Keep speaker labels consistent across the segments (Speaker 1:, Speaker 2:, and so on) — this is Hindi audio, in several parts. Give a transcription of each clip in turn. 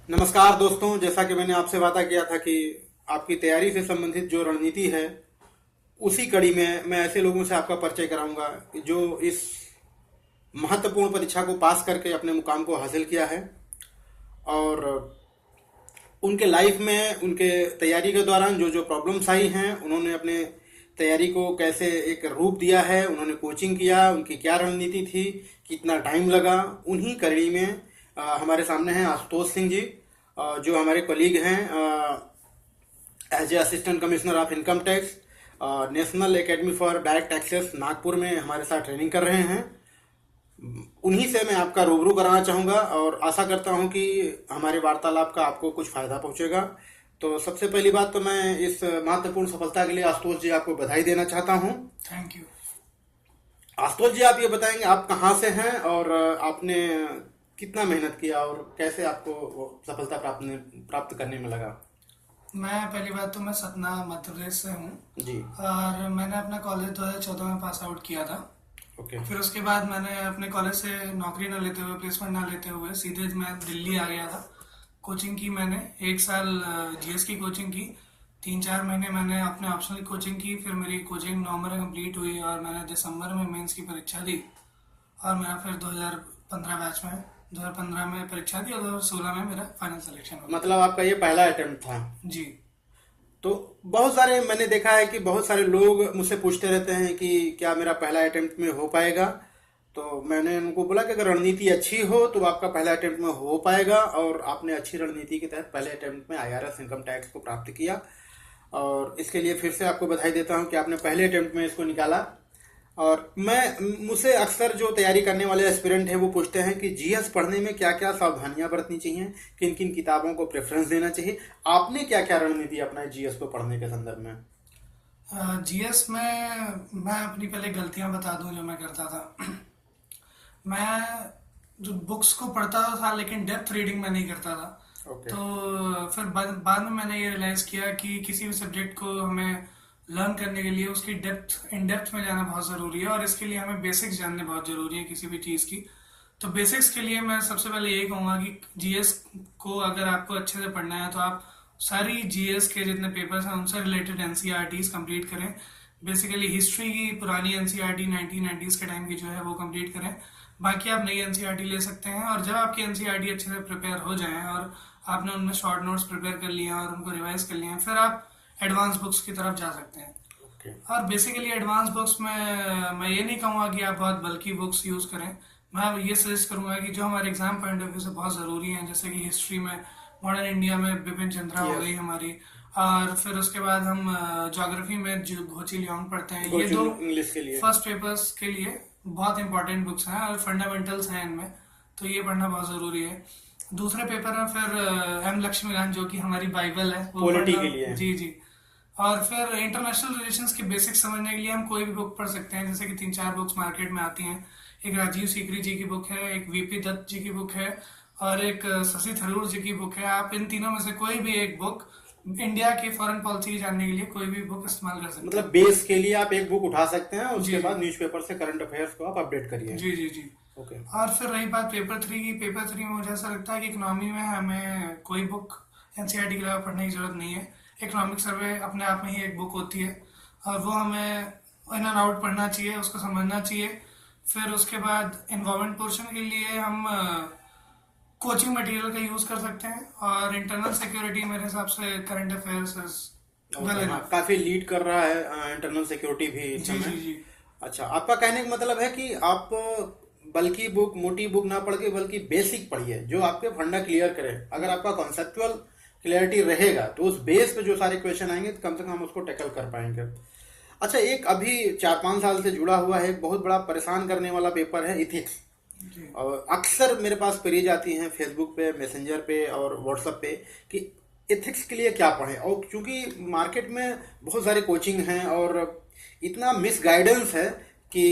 Speaker 1: नमस्कार दोस्तों, जैसा कि मैंने आपसे वादा किया था कि आपकी तैयारी से संबंधित जो रणनीति है उसी कड़ी में मैं ऐसे लोगों से आपका परिचय कराऊंगा जो इस महत्वपूर्ण परीक्षा को पास करके अपने मुकाम को हासिल किया है और उनके लाइफ में उनके तैयारी के दौरान जो जो प्रॉब्लम्स आई हैं उन्होंने अपने तैयारी को कैसे एक रूप दिया है, उन्होंने कोचिंग किया, उनकी क्या रणनीति थी, कितना टाइम लगा, उन्हीं कड़ी में हमारे सामने हैं आशुतोष सिंह जी, जो हमारे कलीग हैं as a assistant commissioner of income tax, national academy for direct taxes Nagpur में हमारे साथ ट्रेनिंग कर रहे हैं। उन्हीं से मैं आपका रूबरू कराना चाहूँगा और आशा करता हूँ कि हमारे वार्तालाप का आपको कुछ फ़ायदा पहुँचेगा। तो सबसे पहली बात तो मैं इस महत्वपूर्ण सफलता के लिए आशुतोष जी आपको बधाई देना चाहता हूँ।
Speaker 2: Thank you.
Speaker 1: आशुतोष जी, आप ये बताएंगे आप कहाँ से हैं और आपने कितना मेहनत किया और कैसे आपको वो सफलता प्राप्त करने में लगा?
Speaker 2: मैं पहली बात तो मैं सतना मध्य प्रदेश से हूँ
Speaker 1: जी।
Speaker 2: और मैंने अपना कॉलेज 2014 में पास आउट किया था।
Speaker 1: ओके।
Speaker 2: फिर उसके बाद मैंने अपने कॉलेज से नौकरी ना लेते हुए, प्लेसमेंट ना लेते हुए सीधे मैं दिल्ली आ गया था। कोचिंग की मैंने 1 साल जीएस की कोचिंग की, 3-4 महीने मैंने अपने ऑप्शनल कोचिंग की। फिर मेरी कोचिंग नवंबर में कंप्लीट हुई और मैंने दिसंबर में मेंस की परीक्षा दी और मेरा फिर 2015 बैच में 2015 में परीक्षा दी और 2016 में मेरा फाइनल सिलेक्शन हो
Speaker 1: मतलब आपका ये पहला अटेम्प्ट था?
Speaker 2: गया। जी।
Speaker 1: तो बहुत सारे मैंने देखा है कि बहुत सारे लोग मुझसे पूछते रहते हैं कि क्या मेरा पहला अटेम्प्ट में हो पाएगा। तो मैंने उनको बोला कि अगर रणनीति अच्छी हो तो आपका पहला अटेम्प्ट में हो पाएगा और आपने अच्छी रणनीति के तहत पहले अटेम्प्ट में आईआरएस इनकम टैक्स को प्राप्त किया और इसके लिए फिर से आपको बधाई देता हूं कि आपने पहले अटेम्प्ट में इसको निकाला। और मैं मुझसे अक्सर जो तैयारी करने वाले एस्पिरेंट हैं वो पूछते हैं कि जीएस पढ़ने में क्या क्या सावधानियां बरतनी चाहिए, किन किन किताबों को प्रेफरेंस देना चाहिए। आपने क्या क्या रणनीति अपनाई जीएस को पढ़ने के संदर्भ में?
Speaker 2: जीएस में मैं अपनी पहले गलतियां बता दूं जो मैं करता था। मैं जो बुक्स को पढ़ता था लेकिन डेप्थ रीडिंग में नहीं करता था।
Speaker 1: ओके।
Speaker 2: तो फिर बाद में मैंने ये रियलाइज किया कि किसी भी सब्जेक्ट को हमें लर्न करने के लिए उसकी डेप्थ इन डेप्थ में जाना बहुत ज़रूरी है और इसके लिए हमें बेसिक्स जानने बहुत ज़रूरी है किसी भी चीज़ की। तो बेसिक्स के लिए मैं सबसे पहले यही कहूँगा कि जीएस को अगर आपको अच्छे से पढ़ना है तो आप सारी जीएस के जितने पेपर्स हैं उनसे रिलेटेड एनसीईआरटीज कंप्लीट करें। बेसिकली हिस्ट्री की पुरानी एनसीईआरटी 1990s के टाइम की जो है वो कंप्लीट करें। बाकी आप नई एनसीईआरटी ले सकते हैं और जब आपकी एनसीईआरटी अच्छे से प्रिपेयर हो जाए और आपने उनमें शॉर्ट नोट्स प्रिपेयर कर लिए हैं और उनको रिवाइज कर लिए हैं, फिर आप एडवांस बुक्स की तरफ जा सकते हैं।
Speaker 1: ओके।
Speaker 2: और बेसिकली एडवांस बुक्स में मैं ये नहीं कहूँगा कि आप बहुत बल्कि बुक्स यूज़ करें। मैं ये सजेस्ट करूँगा कि जो हमारे एग्जाम पॉइंट ऑफ व्यू से बहुत ज़रूरी हैं, जैसे कि हिस्ट्री में मॉडर्न इंडिया में बिपिन चंद्रा हो गई हमारी, और फिर उसके बाद हम ज्योग्राफी में जो घोची लियोंग पढ़ते हैं, ये दो
Speaker 1: इंग्लिश के लिए
Speaker 2: फर्स्ट पेपर्स के लिए बहुत इंपॉर्टेंट बुक्स हैं और फंडामेंटल्स हैं इनमें, तो ये पढ़ना बहुत ज़रूरी है। दूसरे पेपर में फिर एम लक्ष्मीकांत जो कि हमारी बाइबल है वो
Speaker 1: पॉलिटी
Speaker 2: पढ़ना।
Speaker 1: के लिए।
Speaker 2: जी जी। और फिर इंटरनेशनल रिलेशंस के बेसिक्स समझने के लिए हम कोई भी बुक पढ़ सकते हैं, जैसे कि 3-4 बुक्स मार्केट में आती हैं। एक राजीव सीकरी जी की बुक है, एक वीपी दत्त जी की बुक है और एक शशि थरूर जी की बुक है। आप इन तीनों में से कोई भी एक बुक इंडिया की फॉरेन पॉलिसी जानने के लिए कोई भी बुक इस्तेमाल कर सकते हैं।
Speaker 1: मतलब बेस के लिए आप एक बुक उठा सकते हैं, उसके
Speaker 2: जी।
Speaker 1: बाद न्यूज़पेपर से करंट अफेयर्स को आप अपडेट करिए।
Speaker 2: जी जी जी।
Speaker 1: ओके।
Speaker 2: और फिर रही बात पेपर 3 की, पेपर 3 में मुझे ऐसा लगता है कि इकोनॉमी में हमें कोई बुक एनसीईआरटी के अलावा पढ़ने की जरूरत नहीं है। इकोनॉमिक सर्वे अपने आप में ही एक बुक होती है और वो हमें इन एंड आउट पढ़ना चाहिए, उसको समझना चाहिए। फिर उसके बाद इन्वायरमेंट पोर्शन के लिए हम कोचिंग मटेरियल का यूज कर सकते हैं और इंटरनल सिक्योरिटी मेरे हिसाब से करंट अफेयर्स वेल इनफ।
Speaker 1: काफी लीड कर रहा है इंटरनल सिक्योरिटी भी इस
Speaker 2: जी जी
Speaker 1: समय।
Speaker 2: जी।
Speaker 1: अच्छा, आपका कहने का मतलब है कि आप बल्कि बुक, मोटी बुक ना पढ़ के बल्कि बेसिक पढ़िए जो आपके फंडा क्लियर करे। अगर आपका कॉन्सेप्चुअल क्लियरिटी रहेगा तो उस बेस पे जो सारे क्वेश्चन आएंगे तो कम से कम हम उसको टैकल कर पाएंगे। अच्छा, एक अभी 4-5 साल से जुड़ा हुआ है, एक बहुत बड़ा परेशान करने वाला पेपर है इथिक्स।
Speaker 2: जी
Speaker 1: और अक्सर मेरे पास क्वेरीज आती हैं फेसबुक पे, मैसेंजर पे और व्हाट्सएप पे कि एथिक्स के लिए क्या पढ़ें। और क्योंकि मार्केट में बहुत सारे कोचिंग हैं और इतना मिस गाइडेंस है कि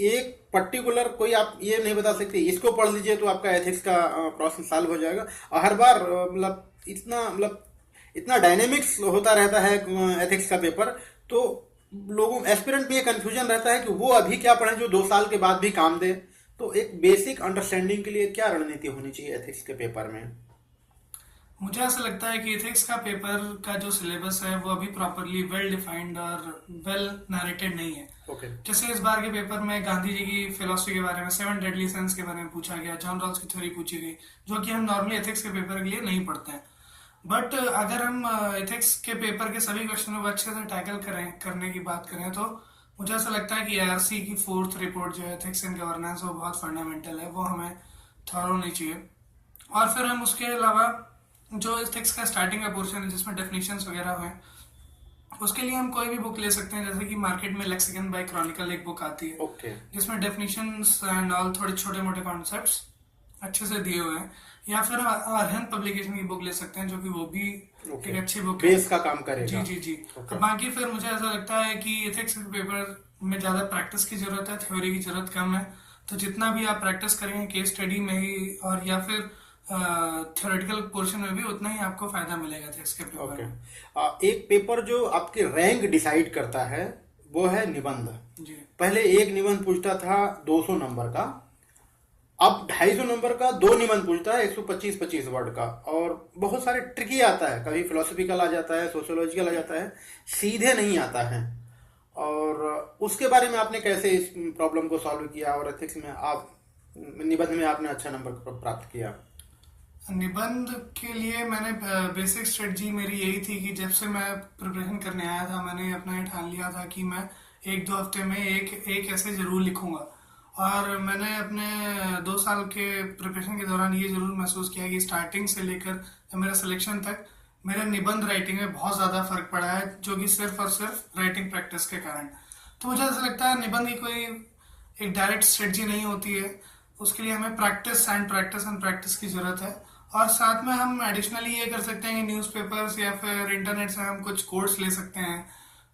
Speaker 1: एक पर्टिकुलर कोई आप ये नहीं बता सकते इसको पढ़ लीजिए तो आपका एथिक्स का प्रोसेस सॉल्व हो जाएगा। और हर बार इतना डायनेमिक्स होता रहता है एथिक्स का पेपर, तो लोगों एस्पिरेंट में ये कन्फ्यूजन रहता है कि वो अभी क्या पढ़ें जो 2 साल के बाद भी काम दे। तो एक बेसिक अंडरस्टैंडिंग के लिए क्या रणनीति होनी चाहिए एथिक्स के पेपर में?
Speaker 2: मुझे ऐसा लगता है कि एथिक्स का पेपर का जो सिलेबस है वो अभी प्रॉपरली वेल डिफाइंड और वेल नरेटेड नहीं है।
Speaker 1: ओके।
Speaker 2: जैसे इस बार के पेपर में गांधी जी की फिलोसफी के बारे में, 7 डेडली सिंस के बारे में पूछा गया, जॉन रॉल्स की थ्योरी पूछी गई, जो कि हम नॉर्मली एथिक्स के पेपर के लिए नहीं पढ़ते हैं। बट अगर हम एथिक्स के पेपर के सभी क्वेश्चनों को अच्छे से टैकल करने की बात करें तो मुझे ऐसा लगता है कि एआरसी की 4th रिपोर्ट जो है एथिक्स एंड गवर्नेंस, वो बहुत फंडामेंटल है, वो हमें थॉरो होनी चाहिए। और फिर हम उसके अलावा जो एथिक्स का स्टार्टिंग का पोर्शन है जिसमें डेफिनेशंस वगैरह हैं, उसके लिए हम कोई भी बुक ले सकते हैं। जैसे कि मार्केट में लेक्सिकन बाय क्रॉनिकल एक बुक आती है,
Speaker 1: ओके।
Speaker 2: जिसमें डेफिनेशंस एंड ऑल थोड़े छोटे मोटे कॉन्सेप्ट्स अच्छे से दिए हुए हैं। या फिर अरहन पब्लिकेशन की बुक ले सकते हैं, जो कि वो भी एक अच्छी बुक है,
Speaker 1: बेस का काम
Speaker 2: जी
Speaker 1: करेगा।
Speaker 2: जी जी।
Speaker 1: ओके।
Speaker 2: अब बाकी फिर मुझे ऐसा लगता है कि एथिक्स के पेपर में ज्यादा प्रैक्टिस की जरूरत है, थ्योरी की जरूरत कम है। तो जितना भी आप प्रैक्टिस करेंगे केस स्टडी में ही और या फिर थ्योरेटिकल पोर्शन में भी, उतना ही आपको फायदा मिलेगा एथिक्स के पेपर
Speaker 1: ओके।
Speaker 2: में।
Speaker 1: एक पेपर जो आपके रैंक डिसाइड करता है वो है निबंध।
Speaker 2: जी
Speaker 1: पहले एक निबंध पूछता था 200 नंबर का, अब 250 नंबर का 2 निबंध पूछता है 125-25 वर्ड का। और बहुत सारे ट्रिकी आता है, कभी फिलोसफिकल आ जाता है, सोशियोलॉजिकल आ जाता है, सीधे नहीं आता है। और उसके बारे में आपने कैसे इस प्रॉब्लम को सॉल्व किया और एथिक्स में आप निबंध में आपने अच्छा नंबर प्राप्त किया?
Speaker 2: निबंध के लिए मैंने बेसिक स्ट्रेटजी मेरी यही थी कि जब से मैं प्रिपरेशन करने आया था, मैंने अपना ये ठान लिया था कि मैं 1-2 हफ्ते में एक ऐसे जरूर लिखूंगा। और मैंने अपने 2 साल के प्रिपरेशन के दौरान ये जरूर महसूस किया कि स्टार्टिंग से लेकर मेरा सिलेक्शन तक मेरे निबंध राइटिंग में बहुत ज़्यादा फर्क पड़ा है, जो कि सिर्फ और सिर्फ राइटिंग प्रैक्टिस के कारण। तो मुझे ऐसा लगता है निबंध की कोई एक डायरेक्ट स्ट्रेटजी नहीं होती है, उसके लिए हमें practice and practice and practice की ज़रूरत है। और साथ में हम एडिशनली ये कर सकते हैं कि न्यूज़पेपर्स या फिर इंटरनेट से हम कुछ कोर्स ले सकते हैं,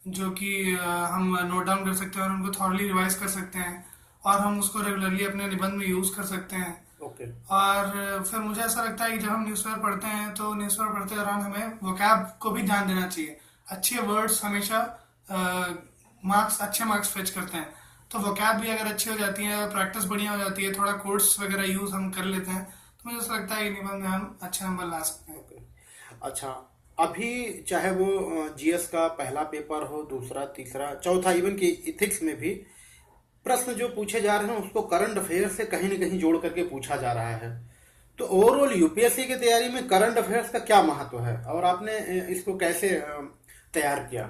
Speaker 2: जो कि हम नोट डाउन कर सकते हैं और उनको थॉरली रिवाइज कर सकते हैं, और हम उसको रेगुलरली अपने निबंध में यूज़ कर सकते हैं।
Speaker 1: ओके।
Speaker 2: और फिर मुझे ऐसा लगता है कि जब हम न्यूज़पेपर पढ़ते हैं तो न्यूज़पेपर पढ़ते दौरान हमें वोकैब को भी ध्यान देना चाहिए। अच्छे वर्ड्स हमेशा अच्छे मार्क्स फेच करते हैं। तो वोकैब भी अगर अच्छी हो जाती है, प्रैक्टिस बढ़िया हो जाती है, थोड़ा कोर्स वगैरह यूज हम कर लेते हैं, तो मुझे ऐसा लगता है कि निबंध में हम अच्छे नंबर ला सकते हैं।
Speaker 1: ओके। अच्छा, अभी चाहे वो जीएस का पहला पेपर हो, दूसरा, तीसरा, चौथा, इवन की इथिक्स में भी प्रश्न जो पूछे जा रहे हैं उसको करंट अफेयर से कहीं न कहीं जोड़ करके पूछा जा रहा है। तो ओवरऑल यूपीएससी की तैयारी में करंट अफेयर्स का क्या महत्व है और आपने इसको कैसे तैयार किया?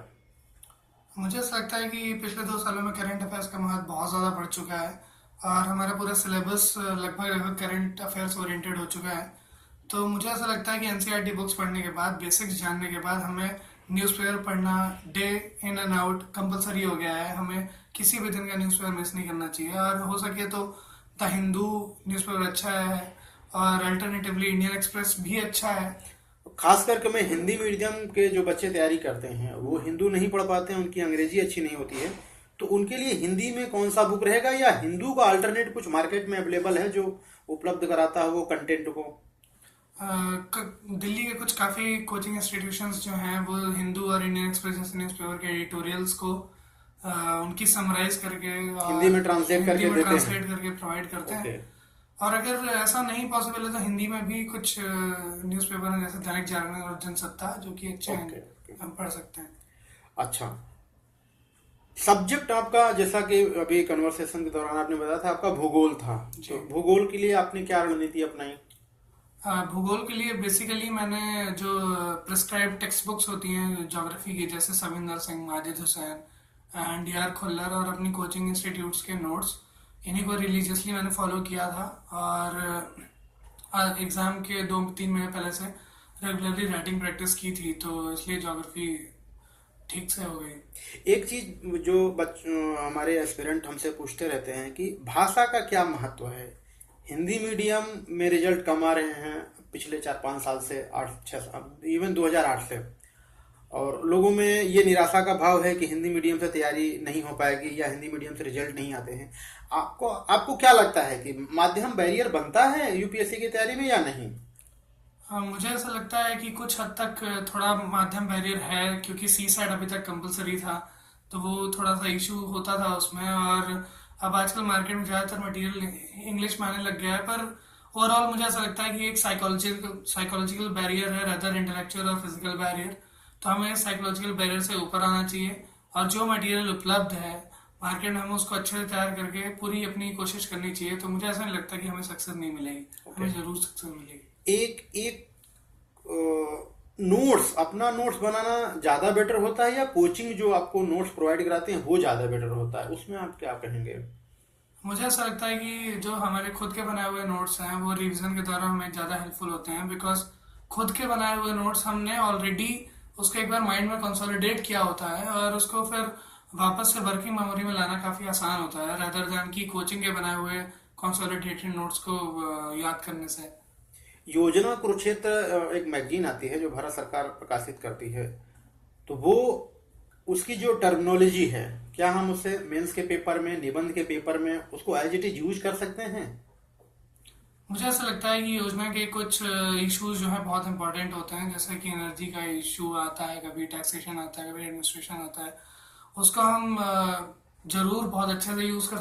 Speaker 2: मुझे ऐसा लगता है कि पिछले 2 सालों में करंट अफेयर्स का महत्व बहुत ज़्यादा बढ़ चुका है और हमारा पूरा सिलेबस लगभग लगभग करंट अफेयर्स ओरिएंटेड हो चुका है। तो मुझे ऐसा लगता है कि एनसीईआरटी बुक्स पढ़ने के बाद, बेसिक्स जानने के बाद, हमें न्यूज़पेपर पढ़ना day in and out compulsory हो गया है। हमें किसी भी दिन का न्यूज़पेपर मिस नहीं करना चाहिए और हो सके तो द हिंदू न्यूज़पेपर अच्छा है और अल्टरनेटिवली इंडियन एक्सप्रेस भी अच्छा है।
Speaker 1: खास करके मैं हिंदी मीडियम के जो बच्चे तैयारी करते हैं वो हिंदू नहीं पढ़ पाते हैं, उनकी अंग्रेजी अच्छी नहीं होती है, तो उनके लिए हिंदी में कौन सा बुक रहेगा या हिंदू का अल्टरनेट कुछ मार्केट में अवेलेबल है जो उपलब्ध कराता है वो कंटेंट को?
Speaker 2: दिल्ली के कुछ काफ़ी कोचिंग इंस्टीट्यूशंस जो हैं वो हिंदू और इंडियन एक्सप्रेस जैसे न्यूज़पेपर के एडिटोरियल्स को उनकी समराइज करके और
Speaker 1: हिंदी में ट्रांसलेट करके देते हैं।
Speaker 2: प्रोवाइड करते
Speaker 1: ओके।
Speaker 2: हैं। और अगर ऐसा नहीं पॉसिबल है तो हिंदी में भी कुछ न्यूज़पेपर हैं जैसे दैनिक जागरण और जनसत्ता, जो कि अच्छे
Speaker 1: ओके,
Speaker 2: हैं, हम पढ़ सकते हैं।
Speaker 1: अच्छा, सब्जेक्ट आपका जैसा कि अभी कन्वर्सेशन के दौरान आपने बताया था आपका भूगोल था, तो भूगोल के लिए आपने क्या रणनीति अपनाई?
Speaker 2: भूगोल के लिए बेसिकली मैंने जो प्रिस्क्राइब टेक्स्ट बुक्स होती हैं ज्योग्राफी की, जैसे सविंदर सिंह, माजिद हुसैन एंड डीआर खुल्लर, और अपनी कोचिंग इंस्टीट्यूट्स के नोट्स, इन्हीं को रिलीजियसली मैंने फॉलो किया था। और एग्ज़ाम के 2-3 महीने पहले से रेगुलरली राइटिंग प्रैक्टिस की थी, तो इसलिए ज्योग्राफी ठीक से हो गई।
Speaker 1: एक चीज जो हमारे एस्पिरेंट हमसे पूछते रहते हैं कि भाषा का क्या महत्व है। हिंदी मीडियम में रिजल्ट कम आ रहे हैं पिछले 4-5 साल से, 8-6 साल, इवन 2008 से, और लोगों में ये निराशा का भाव है कि हिंदी मीडियम से तैयारी नहीं हो पाएगी या हिंदी मीडियम से रिजल्ट नहीं आते हैं। आपको क्या लगता है कि माध्यम बैरियर बनता है यूपीएससी की तैयारी में या नहीं?
Speaker 2: हाँ, मुझे ऐसा लगता है कि कुछ हद तक थोड़ा माध्यम बैरियर है, क्योंकि सी साइड अभी तक कंपलसरी था, तो वो थोड़ा सा इशू होता था उसमें। और अब आजकल मार्केट में ज़्यादातर मटेरियल इंग्लिश में आने लग गया है, पर ओवरऑल मुझे ऐसा लगता है कि एक साइकोलॉजिकल बैरियर है रदर इंटेलेक्चुअल और फिजिकल बैरियर। तो हमें साइकोलॉजिकल बैरियर से ऊपर आना चाहिए और जो मटेरियल उपलब्ध है मार्केट में, हमें उसको अच्छे से तैयार करके पूरी अपनी कोशिश करनी चाहिए। तो मुझे ऐसा नहीं लगता कि हमें सक्सेस नहीं मिलेगी, हमें जरूर सक्सेस मिलेगी।
Speaker 1: एक एक नोट्स, अपना नोट्स बनाना ज़्यादा बेटर होता है या कोचिंग जो आपको नोट्स प्रोवाइड कराते हैं वो ज़्यादा बेटर होता है, उसमें आप क्या कहेंगे?
Speaker 2: मुझे ऐसा लगता है कि जो हमारे खुद के बनाए हुए नोट्स हैं वो रिवीजन के दौरान हमें ज़्यादा हेल्पफुल होते हैं, बिकॉज खुद के बनाए हुए नोट्स हमने ऑलरेडी उसको एक बार माइंड में कंसोलिडेट किया होता है और उसको फिर वापस से वर्किंग मेमोरी में लाना काफ़ी आसान होता है rather than कि कोचिंग के बनाए हुए कंसोलिडेटेड नोट्स को याद करने से।
Speaker 1: योजना कुरुक्षेत्र एक मैगजीन आती है जो भारत सरकार प्रकाशित करती है, तो वो उसकी जो टर्मिनोलॉजी है, क्या हम उसे मेंस के पेपर में, निबंध के पेपर में उसको एज इट इज यूज कर सकते हैं?
Speaker 2: मुझे ऐसा लगता है कि योजना के कुछ इश्यूज जो है बहुत इंपॉर्टेंट होते हैं, जैसे कि एनर्जी का इशू आता है, कभी टैक्सेशन आता है, कभी एडमिनिस्ट्रेशन आता है। उसको हम जरूर बहुत अच्छे से यूज कर